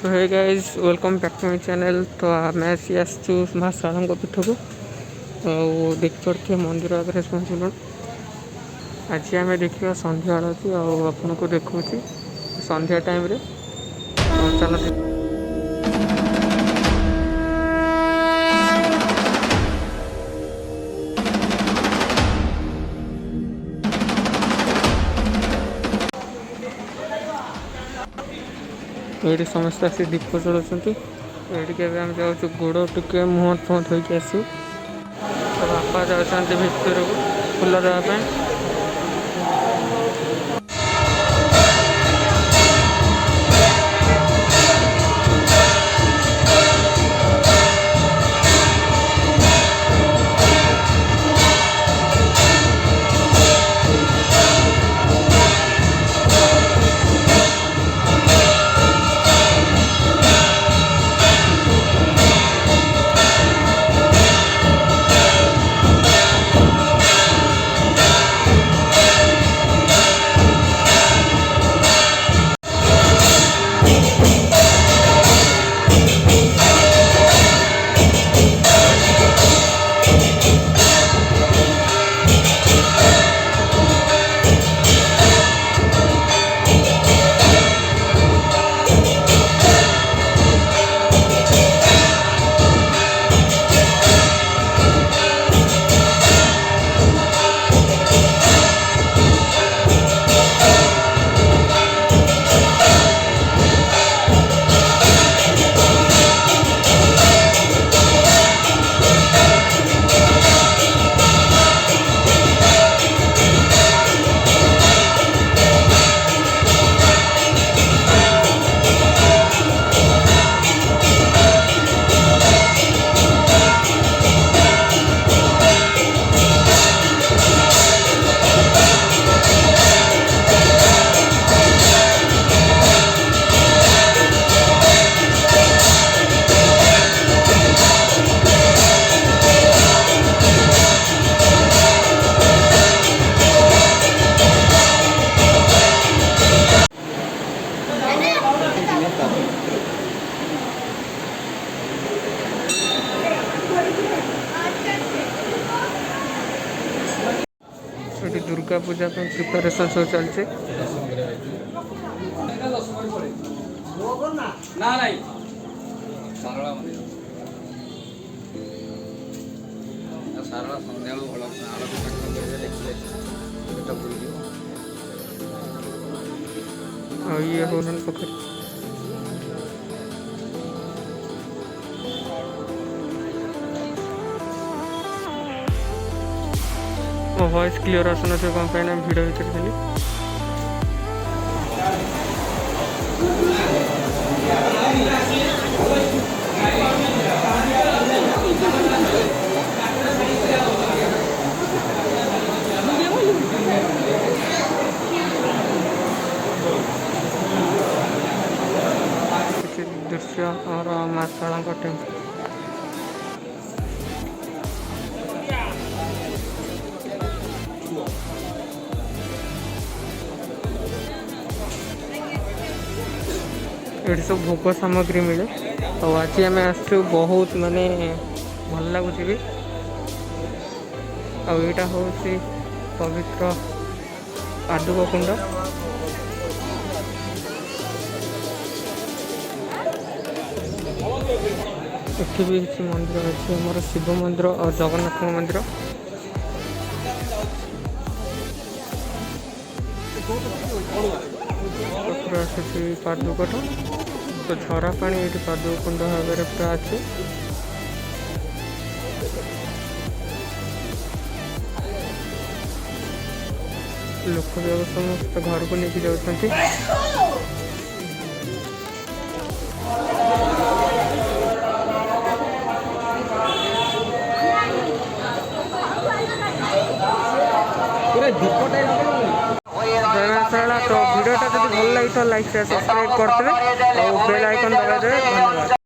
तो hey guys welcome back to my channel. तो मैं आसी आसचु माँ शारदा पीठ को देख पड़े मंदिर आगे पहुँचल। आज आम देखा संध्या आलती आपन को देखा संध्या टाइम रे चल ये समस्त आसी दीप चलाते ये आम जाऊँ गोड़ टिके मुह फुह धोक आसू। तो बापा जाते भितर फुल देवाई। दुर्गा पूजा प्रिपेरेसन सब चलते। ये हनुमान पोखरी वॉइस क्लियर आसन कौन पे भिड़ भर थी। दृश्य और माँ शारदा टेम्पल ये सब भोग सामग्री मिले। तो आज आम आसु बहुत माने भल लगुच भी। आईटा हूँ पवित्र पादुक कुंड। ये भी किसी मंदिर अच्छे मोर शिव मंदिर और जगन्नाथ मंदिर। पादुकट तो झरा पानी ये पादुक कुंड भाव में पूरा अच्छे। लोक समस्त घर को लेके जाते। तो वीडियोटा जब भल लगी तो लाइक शेयर सब्सक्राइब करते और बेल आइकन दबाई देवे। धन्यवाद।